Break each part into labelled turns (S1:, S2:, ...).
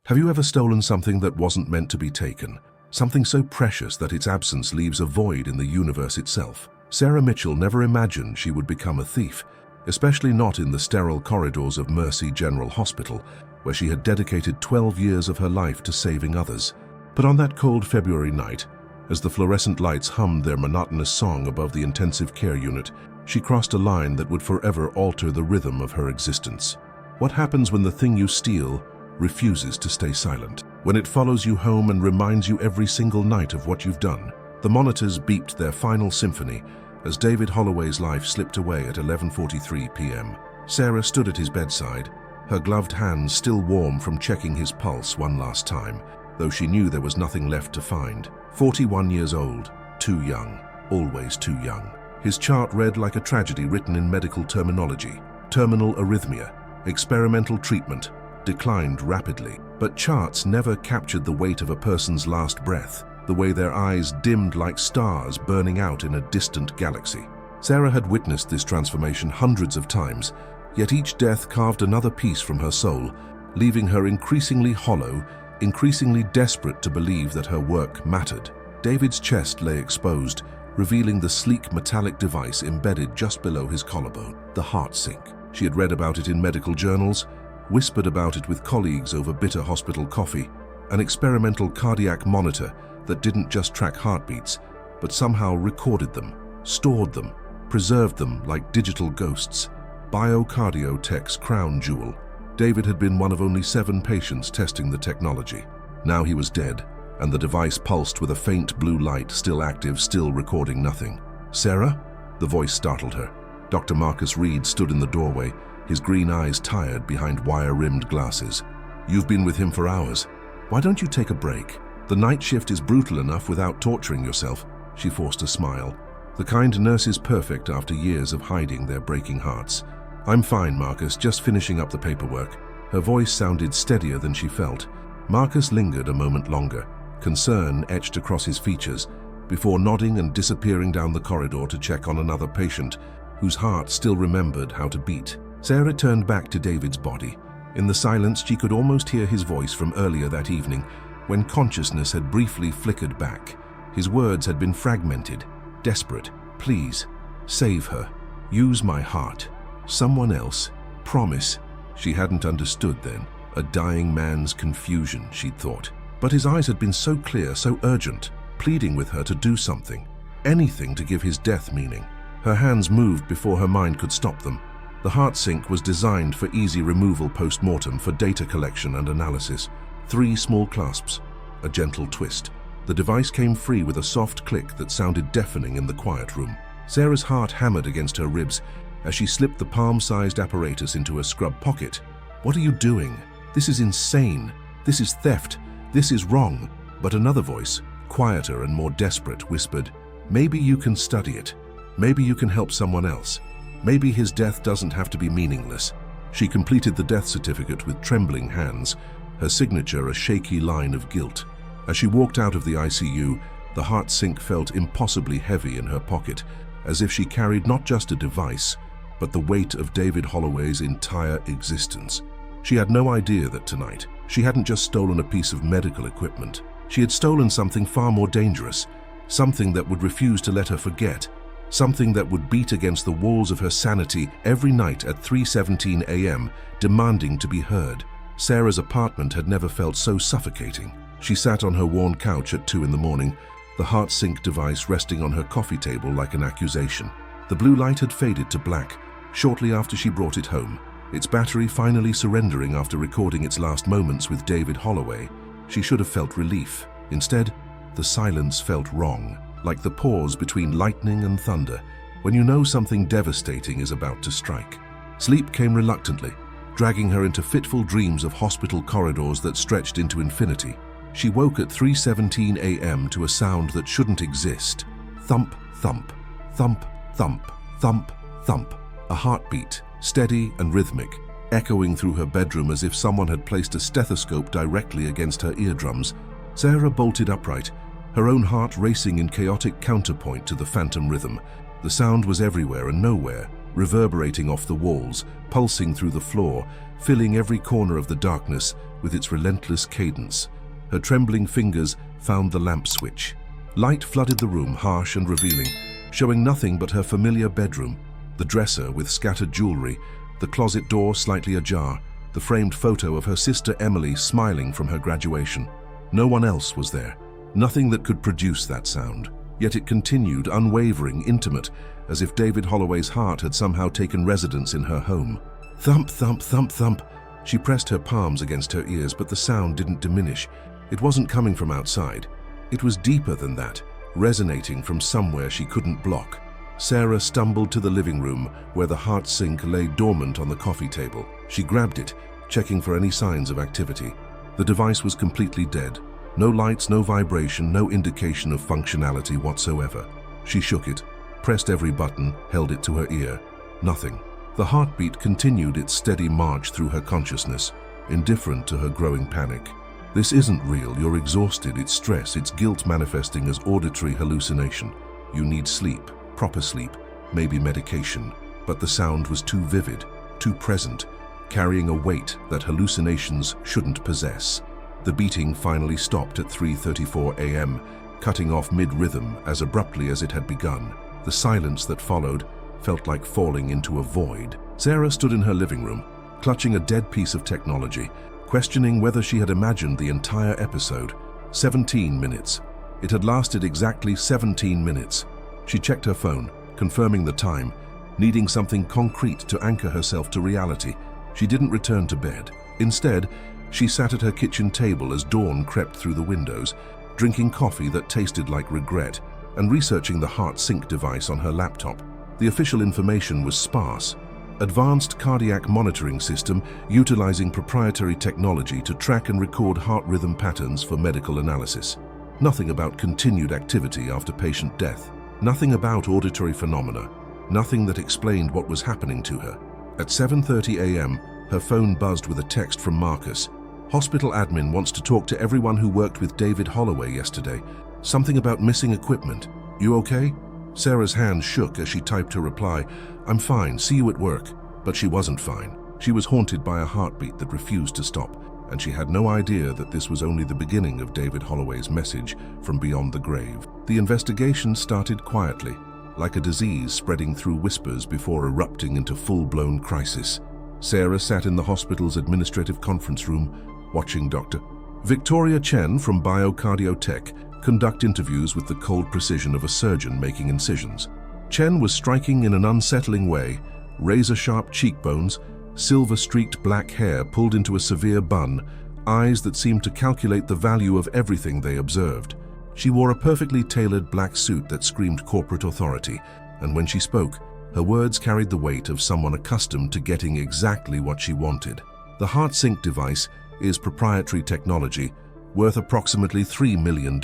S1: Have you ever stolen something that wasn't meant to be taken? Something so precious that its absence leaves a void in the universe itself? Sarah Mitchell never imagined she would become a thief, especially not in the sterile corridors of Mercy General Hospital, where she had dedicated 12 years of her life to saving others. But on that cold February night, as the fluorescent lights hummed their monotonous song above the intensive care unit, she crossed a line that would forever alter the rhythm of her existence. What happens when the thing you steal refuses to stay silent? When it follows you home and reminds you every single night of what you've done? The monitors beeped their final symphony as David Holloway's life slipped away at 11:43 p.m. Sarah stood at his bedside, her gloved hands still warm from checking his pulse one last time, though she knew there was nothing left to find. 41 years old, too young, always too young. His chart read like a tragedy written in medical terminology. Terminal arrhythmia, experimental treatment, declined rapidly. But charts never captured the weight of a person's last breath, the way their eyes dimmed like stars burning out in a distant galaxy. Sarah had witnessed this transformation hundreds of times, yet each death carved another piece from her soul, leaving her increasingly hollow, increasingly desperate to believe that her work mattered. David's chest lay exposed, revealing the sleek metallic device embedded just below his collarbone, the HeartSync. She had read about it in medical journals, whispered about it with colleagues over bitter hospital coffee, an experimental cardiac monitor that didn't just track heartbeats, but somehow recorded them, stored them, preserved them like digital ghosts. BioCardio Tech's crown jewel. David had been one of only 7 patients testing the technology. Now he was dead, and the device pulsed with a faint blue light, still active, still recording nothing. "Sarah?" The voice startled her. Dr. Marcus Reed stood in the doorway, his green eyes tired behind wire-rimmed glasses. "You've been with him for hours. Why don't you take a break? The night shift is brutal enough without torturing yourself." She forced a smile. The kind nurse is perfect after years of hiding their breaking hearts. "I'm fine, Marcus, just finishing up the paperwork." Her voice sounded steadier than she felt. Marcus lingered a moment longer, concern etched across his features, before nodding and disappearing down the corridor to check on another patient, whose heart still remembered how to beat. Sarah turned back to David's body. In the silence, she could almost hear his voice from earlier that evening, when consciousness had briefly flickered back. His words had been fragmented, desperate. "Please, save her. Use my heart. Someone else. Promise." She hadn't understood then. A dying man's confusion, she'd thought. But his eyes had been so clear, so urgent, pleading with her to do something. Anything to give his death meaning. Her hands moved before her mind could stop them. The HeartSync was designed for easy removal post-mortem, for data collection and analysis. 3 small clasps, a gentle twist. The device came free with a soft click that sounded deafening in the quiet room. Sarah's heart hammered against her ribs as she slipped the palm-sized apparatus into a scrub pocket. "What are you doing? This is insane. This is theft. This is wrong." But another voice, quieter and more desperate, whispered, "Maybe you can study it. Maybe you can help someone else. Maybe his death doesn't have to be meaningless." She completed the death certificate with trembling hands, her signature a shaky line of guilt. As she walked out of the ICU, the HeartSync felt impossibly heavy in her pocket, as if she carried not just a device, but the weight of David Holloway's entire existence. She had no idea that tonight, she hadn't just stolen a piece of medical equipment. She had stolen something far more dangerous, something that would refuse to let her forget, something that would beat against the walls of her sanity every night at 3:17 a.m., demanding to be heard. Sarah's apartment had never felt so suffocating. She sat on her worn couch at 2 in the morning, the HeartSync device resting on her coffee table like an accusation. The blue light had faded to black shortly after she brought it home, its battery finally surrendering after recording its last moments with David Holloway. She should have felt relief. Instead, the silence felt wrong, like the pause between lightning and thunder, when you know something devastating is about to strike. Sleep came reluctantly, dragging her into fitful dreams of hospital corridors that stretched into infinity. She woke at 3:17 a.m. to a sound that shouldn't exist. Thump, thump, thump, thump, thump, thump. A heartbeat, steady and rhythmic, echoing through her bedroom as if someone had placed a stethoscope directly against her eardrums. Sarah bolted upright, her own heart racing in chaotic counterpoint to the phantom rhythm. The sound was everywhere and nowhere, reverberating off the walls, pulsing through the floor, filling every corner of the darkness with its relentless cadence. Her trembling fingers found the lamp switch. Light flooded the room, harsh and revealing, showing nothing but her familiar bedroom, the dresser with scattered jewelry, the closet door slightly ajar, the framed photo of her sister Emily smiling from her graduation. No one else was there, nothing that could produce that sound. Yet it continued, unwavering, intimate, as if David Holloway's heart had somehow taken residence in her home. Thump, thump, thump, thump. She pressed her palms against her ears, but the sound didn't diminish. It wasn't coming from outside. It was deeper than that, resonating from somewhere she couldn't block. Sarah stumbled to the living room, where the HeartSync lay dormant on the coffee table. She grabbed it, checking for any signs of activity. The device was completely dead. No lights, no vibration, no indication of functionality whatsoever. She shook it, pressed every button, held it to her ear. Nothing. The heartbeat continued its steady march through her consciousness, indifferent to her growing panic. This isn't real, you're exhausted, it's stress, it's guilt manifesting as auditory hallucination. You need sleep, proper sleep, maybe medication. But the sound was too vivid, too present, carrying a weight that hallucinations shouldn't possess. The beating finally stopped at 3:34 a.m., cutting off mid-rhythm as abruptly as it had begun. The silence that followed felt like falling into a void. Sarah stood in her living room, clutching a dead piece of technology, questioning whether she had imagined the entire episode. 17 minutes. It had lasted exactly 17 minutes. She checked her phone, confirming the time, needing something concrete to anchor herself to reality. She didn't return to bed. Instead, she sat at her kitchen table as dawn crept through the windows, drinking coffee that tasted like regret, and researching the HeartSync device on her laptop. The official information was sparse. Advanced cardiac monitoring system utilizing proprietary technology to track and record heart rhythm patterns for medical analysis. Nothing about continued activity after patient death. Nothing about auditory phenomena. Nothing that explained what was happening to her. At 7:30 a.m., her phone buzzed with a text from Marcus. Hospital admin wants to talk to everyone who worked with David Holloway yesterday. Something about missing equipment. You okay? Sarah's hand shook as she typed her reply. I'm fine, see you at work. But she wasn't fine. She was haunted by a heartbeat that refused to stop, and she had no idea that this was only the beginning of David Holloway's message from beyond the grave. The investigation started quietly, like a disease spreading through whispers before erupting into full-blown crisis. Sarah sat in the hospital's administrative conference room, watching Dr. Victoria Chen from BioCardio Tech conduct interviews with the cold precision of a surgeon making incisions. Chen was striking in an unsettling way, razor-sharp cheekbones, silver-streaked black hair pulled into a severe bun, eyes that seemed to calculate the value of everything they observed. She wore a perfectly tailored black suit that screamed corporate authority, and when she spoke, her words carried the weight of someone accustomed to getting exactly what she wanted. The HeartSync device is proprietary technology, worth approximately $3 million,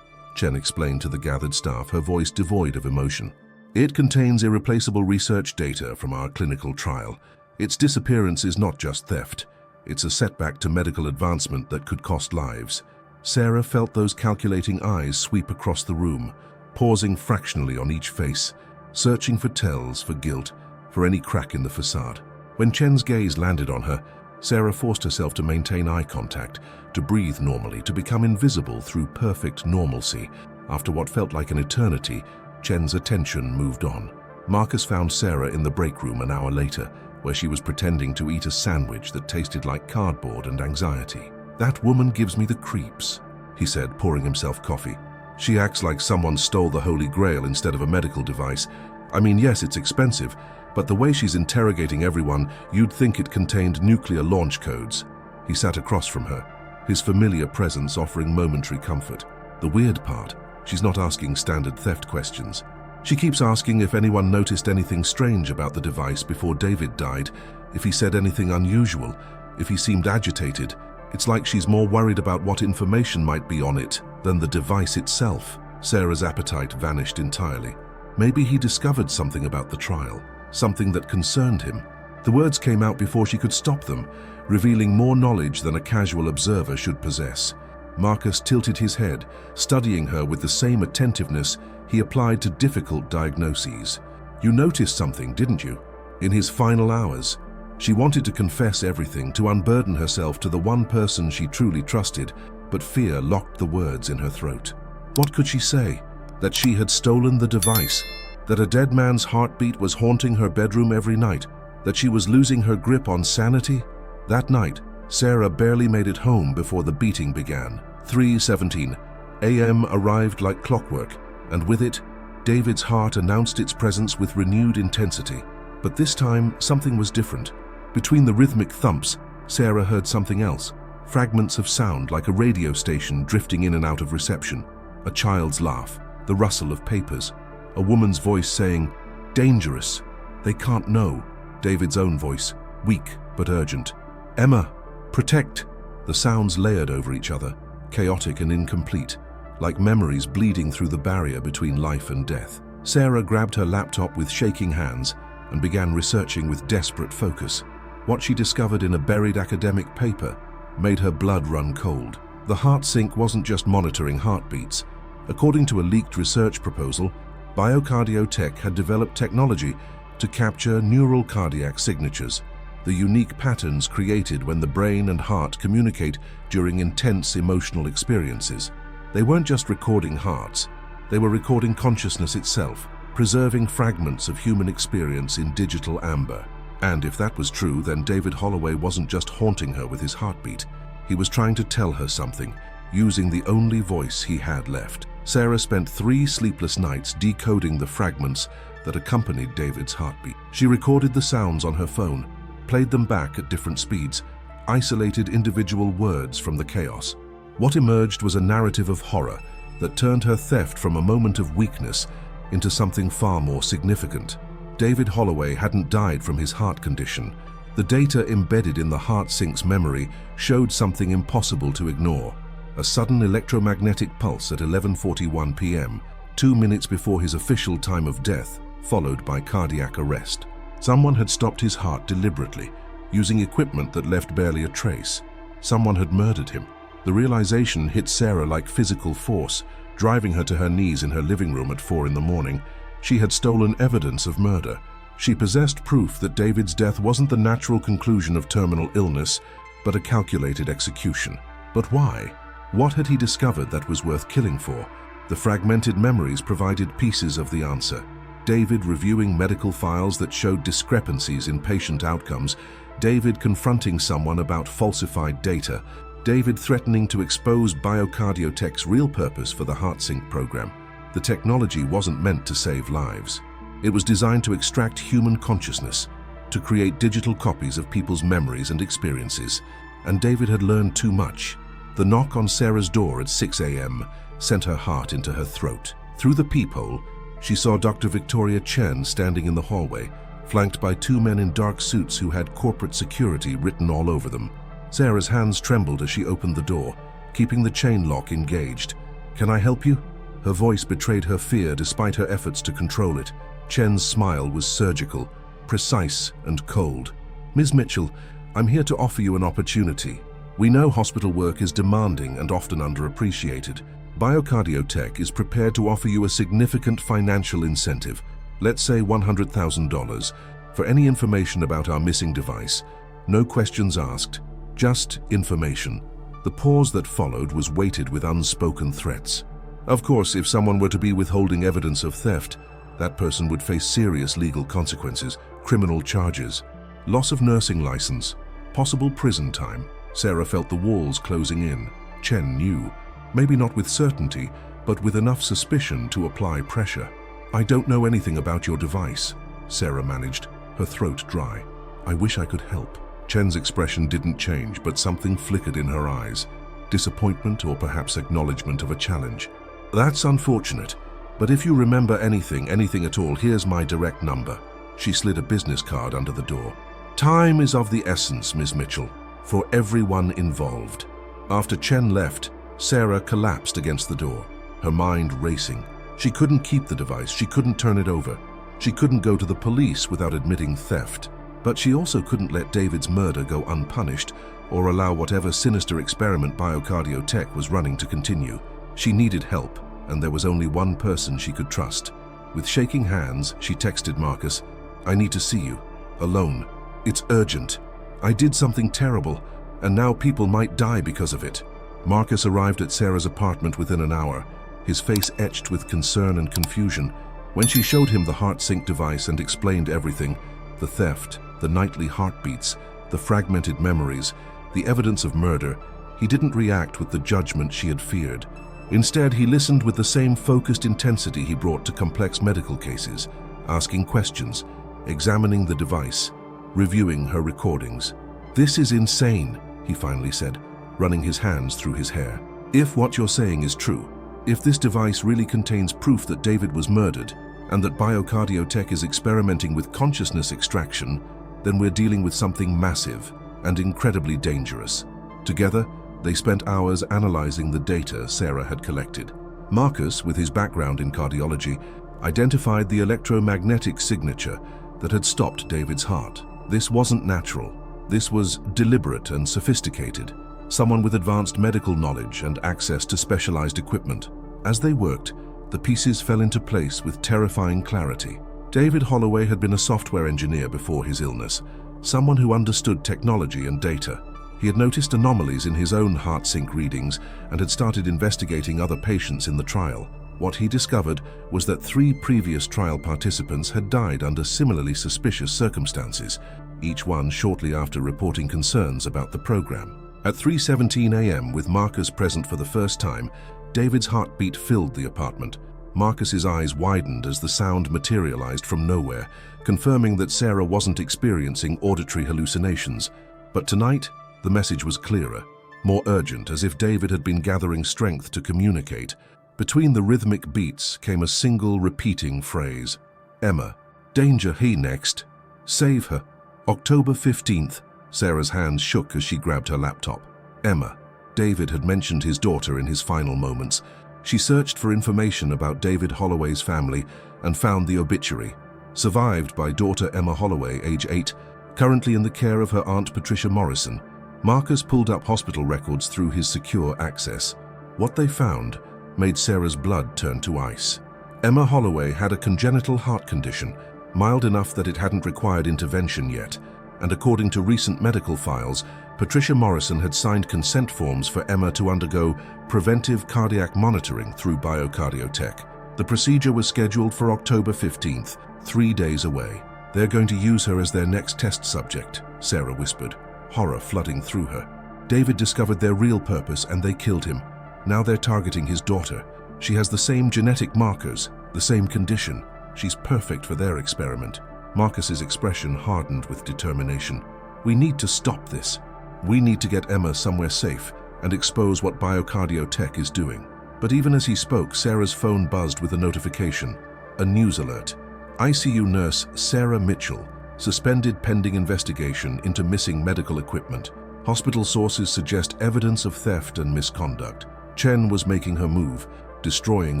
S1: Chen explained to the gathered staff, her voice devoid of emotion. It contains irreplaceable research data from our clinical trial. Its disappearance is not just theft. It's a setback to medical advancement that could cost lives. Sarah felt those calculating eyes sweep across the room, pausing fractionally on each face, searching for tells, for guilt, for any crack in the facade. When Chen's gaze landed on her, Sarah forced herself to maintain eye contact, to breathe normally, to become invisible through perfect normalcy. After what felt like an eternity, Chen's attention moved on. Marcus found Sarah in the break room an hour later, where she was pretending to eat a sandwich that tasted like cardboard and anxiety. That woman gives me the creeps, he said, pouring himself coffee. She acts like someone stole the Holy Grail instead of a medical device. I mean, yes, it's expensive, but the way she's interrogating everyone, you'd think it contained nuclear launch codes. He sat across from her, his familiar presence offering momentary comfort. The weird part, she's not asking standard theft questions. She keeps asking if anyone noticed anything strange about the device before David died, if he said anything unusual, if he seemed agitated. It's like she's more worried about what information might be on it than the device itself. Sarah's appetite vanished entirely. Maybe he discovered something about the trial, something that concerned him. The words came out before she could stop them, revealing more knowledge than a casual observer should possess. Marcus tilted his head, studying her with the same attentiveness he applied to difficult diagnoses. You noticed something, didn't you? In his final hours, she wanted to confess everything, to unburden herself to the one person she truly trusted, but fear locked the words in her throat. What could she say? That she had stolen the device? That a dead man's heartbeat was haunting her bedroom every night? That she was losing her grip on sanity? That night, Sarah barely made it home before the beating began. 3:17 a.m. arrived like clockwork, and with it, David's heart announced its presence with renewed intensity. But this time, something was different. Between the rhythmic thumps, Sarah heard something else. Fragments of sound like a radio station drifting in and out of reception. A child's laugh, the rustle of papers, a woman's voice saying, "Dangerous. They can't know." David's own voice, weak but urgent. "Emma, protect." The sounds layered over each other, chaotic and incomplete, like memories bleeding through the barrier between life and death. Sarah grabbed her laptop with shaking hands and began researching with desperate focus. What she discovered in a buried academic paper made her blood run cold. The HeartSync wasn't just monitoring heartbeats. According to a leaked research proposal, BioCardio Tech had developed technology to capture neural cardiac signatures, the unique patterns created when the brain and heart communicate during intense emotional experiences. They weren't just recording hearts, they were recording consciousness itself, preserving fragments of human experience in digital amber. And if that was true, then David Holloway wasn't just haunting her with his heartbeat. He was trying to tell her something, using the only voice he had left. Sarah spent 3 sleepless nights decoding the fragments that accompanied David's heartbeat. She recorded the sounds on her phone, played them back at different speeds, isolated individual words from the chaos. What emerged was a narrative of horror that turned her theft from a moment of weakness into something far more significant. David Holloway hadn't died from his heart condition. The data embedded in the HeartSync's memory showed something impossible to ignore. A sudden electromagnetic pulse at 11:41 p.m., 2 minutes before his official time of death, followed by cardiac arrest. Someone had stopped his heart deliberately, using equipment that left barely a trace. Someone had murdered him. The realization hit Sarah like physical force, driving her to her knees in her living room at 4 in the morning. She had stolen evidence of murder. She possessed proof that David's death wasn't the natural conclusion of terminal illness, but a calculated execution. But why? What had he discovered that was worth killing for? The fragmented memories provided pieces of the answer. David reviewing medical files that showed discrepancies in patient outcomes, David confronting someone about falsified data, David threatening to expose BioCardio Tech's real purpose for the HeartSync program. The technology wasn't meant to save lives. It was designed to extract human consciousness, to create digital copies of people's memories and experiences. And David had learned too much. The knock on Sarah's door at 6 a.m. sent her heart into her throat. Through the peephole, she saw Dr. Victoria Chen standing in the hallway, flanked by 2 men in dark suits who had corporate security written all over them. Sarah's hands trembled as she opened the door, keeping the chain lock engaged. "Can I help you?" Her voice betrayed her fear despite her efforts to control it. Chen's smile was surgical, precise and cold. "Ms. Mitchell, I'm here to offer you an opportunity. We know hospital work is demanding and often underappreciated. BioCardio Tech is prepared to offer you a significant financial incentive, let's say $100,000, for any information about our missing device. No questions asked, just information." The pause that followed was weighted with unspoken threats. Of course, if someone were to be withholding evidence of theft, that person would face serious legal consequences, criminal charges, loss of nursing license, possible prison time. Sarah felt the walls closing in. Chen knew, maybe not with certainty, but with enough suspicion to apply pressure. "I don't know anything about your device," Sarah managed, her throat dry. "I wish I could help." Chen's expression didn't change, but something flickered in her eyes. Disappointment or perhaps acknowledgement of a challenge. "That's unfortunate, but if you remember anything at all, here's my direct number." She slid a business card under the door. "Time is of the essence, Ms. Mitchell, for everyone involved." After Chen left, Sarah collapsed against the door, her mind racing. She couldn't keep the device, she couldn't turn it over. She couldn't go to the police without admitting theft. But she also couldn't let David's murder go unpunished or allow whatever sinister experiment BioCardio Tech was running to continue. She needed help, and there was only one person she could trust. With shaking hands, she texted Marcus, "I need to see you." alone. It's urgent. I did something terrible, and now people might die because of it. Marcus arrived at Sarah's apartment within an hour, his face etched with concern and confusion. When she showed him the HeartSync device and explained everything, the theft, the nightly heartbeats, the fragmented memories, the evidence of murder, he didn't react with the judgment she had feared. Instead, he listened with the same focused intensity he brought to complex medical cases, asking questions, examining the device, reviewing her recordings. "This is insane," he finally said, running his hands through his hair. "If what you're saying is true, if this device really contains proof that David was murdered and that BioCardio Tech is experimenting with consciousness extraction, then we're dealing with something massive and incredibly dangerous." Together, they spent hours analyzing the data Sarah had collected. Marcus, with his background in cardiology, identified the electromagnetic signature that had stopped David's heart. This wasn't natural. This was deliberate and sophisticated. Someone with advanced medical knowledge and access to specialized equipment. As they worked, the pieces fell into place with terrifying clarity. David Holloway had been a software engineer before his illness, someone who understood technology and data. He had noticed anomalies in his own HeartSync readings and had started investigating other patients in the trial. What he discovered was that 3 previous trial participants had died under similarly suspicious circumstances, each one shortly after reporting concerns about the program. At 3:17 a.m., with Marcus present for the first time, David's heartbeat filled the apartment. Marcus's eyes widened as the sound materialized from nowhere, confirming that Sarah wasn't experiencing auditory hallucinations. But tonight, the message was clearer, more urgent, as if David had been gathering strength to communicate. Between the rhythmic beats came a single repeating phrase. "Emma. Danger, he next. Save her." October 15th. Sarah's hands shook as she grabbed her laptop. Emma. David had mentioned his daughter in his final moments. She searched for information about David Holloway's family and found the obituary. Survived by daughter Emma Holloway, age 8, currently in the care of her aunt Patricia Morrison. Marcus pulled up hospital records through his secure access. What they found made Sarah's blood turn to ice. Emma Holloway had a congenital heart condition, mild enough that it hadn't required intervention yet, and according to recent medical files, Patricia Morrison had signed consent forms for Emma to undergo preventive cardiac monitoring through BioCardio Tech. The procedure was scheduled for October 15th, 3 days away. "They're going to use her as their next test subject," Sarah whispered, horror flooding through her. David discovered their real purpose and they killed him. Now they're targeting his daughter. She has the same genetic markers, the same condition. She's perfect for their experiment. Marcus's expression hardened with determination. "We need to stop this. We need to get Emma somewhere safe and expose what BioCardio Tech is doing." But even as he spoke, Sarah's phone buzzed with a notification. A news alert. ICU nurse Sarah Mitchell suspended pending investigation into missing medical equipment. Hospital sources suggest evidence of theft and misconduct. Chen was making her move, destroying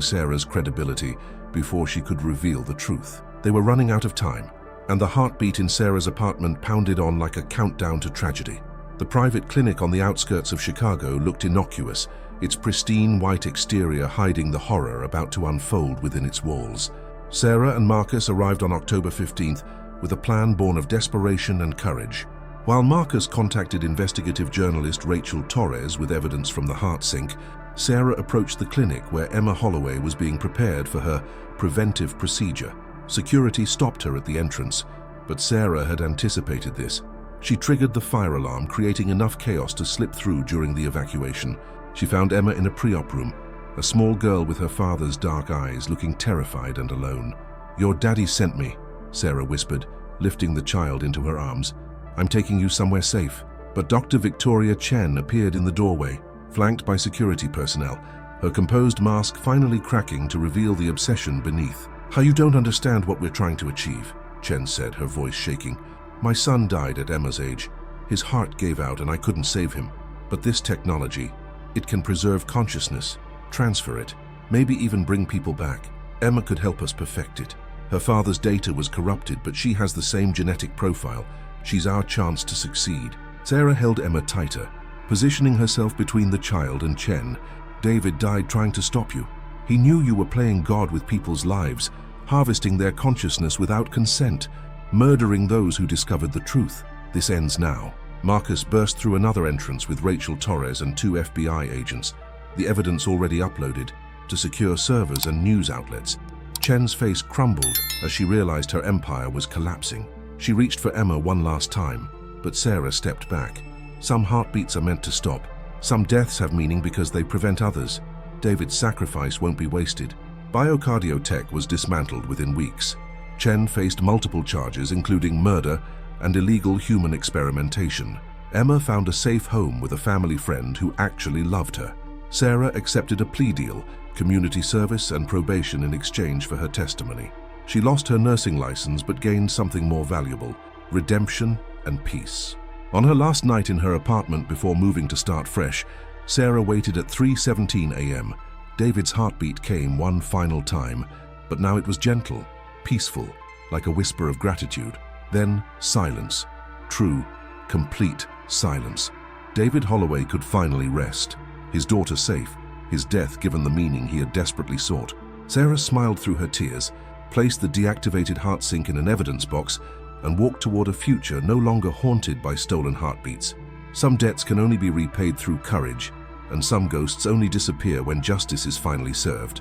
S1: Sarah's credibility before she could reveal the truth. They were running out of time, and the heartbeat in Sarah's apartment pounded on like a countdown to tragedy. The private clinic on the outskirts of Chicago looked innocuous, its pristine white exterior hiding the horror about to unfold within its walls. Sarah and Marcus arrived on October 15th with a plan born of desperation and courage. While Marcus contacted investigative journalist Rachel Torres with evidence from the HeartSync, Sarah approached the clinic where Emma Holloway was being prepared for her preventive procedure. Security stopped her at the entrance, but Sarah had anticipated this. She triggered the fire alarm, creating enough chaos to slip through during the evacuation. She found Emma in a pre-op room, a small girl with her father's dark eyes, looking terrified and alone. "Your daddy sent me," Sarah whispered, lifting the child into her arms. "I'm taking you somewhere safe." But Dr. Victoria Chen appeared in the doorway, flanked by security personnel, her composed mask finally cracking to reveal the obsession beneath. "How you don't understand what we're trying to achieve," Chen said, her voice shaking. "My son died at Emma's age. His heart gave out and I couldn't save him. But this technology, it can preserve consciousness, transfer it, maybe even bring people back. Emma could help us perfect it. Her father's data was corrupted, but she has the same genetic profile. She's our chance to succeed." Sarah held Emma tighter, positioning herself between the child and Chen. "David died trying to stop you. He knew you were playing God with people's lives, harvesting their consciousness without consent. murdering those who discovered the truth. This ends now. Marcus burst through another entrance with Rachel Torres and 2 FBI agents, the evidence already uploaded, to secure servers and news outlets. Chen's face crumbled as she realized her empire was collapsing. She reached for Emma one last time, but Sarah stepped back. Some heartbeats are meant to stop. Some deaths have meaning because they prevent others. David's sacrifice won't be wasted. BioCardio Tech was dismantled within weeks. Chen faced multiple charges, including murder and illegal human experimentation. Emma found a safe home with a family friend who actually loved her. Sarah accepted a plea deal, community service and probation in exchange for her testimony. She lost her nursing license but gained something more valuable: redemption and peace. On her last night in her apartment before moving to start fresh, Sarah waited at 3:17 a.m. David's heartbeat came one final time, but now it was gentle, peaceful, like a whisper of gratitude. Then silence. True, complete silence. David Holloway could finally rest. His daughter safe, his death given the meaning he had desperately sought. Sarah smiled through her tears, placed the deactivated HeartSync in an evidence box, and walked toward a future no longer haunted by stolen heartbeats. Some debts can only be repaid through courage, and some ghosts only disappear when justice is finally served.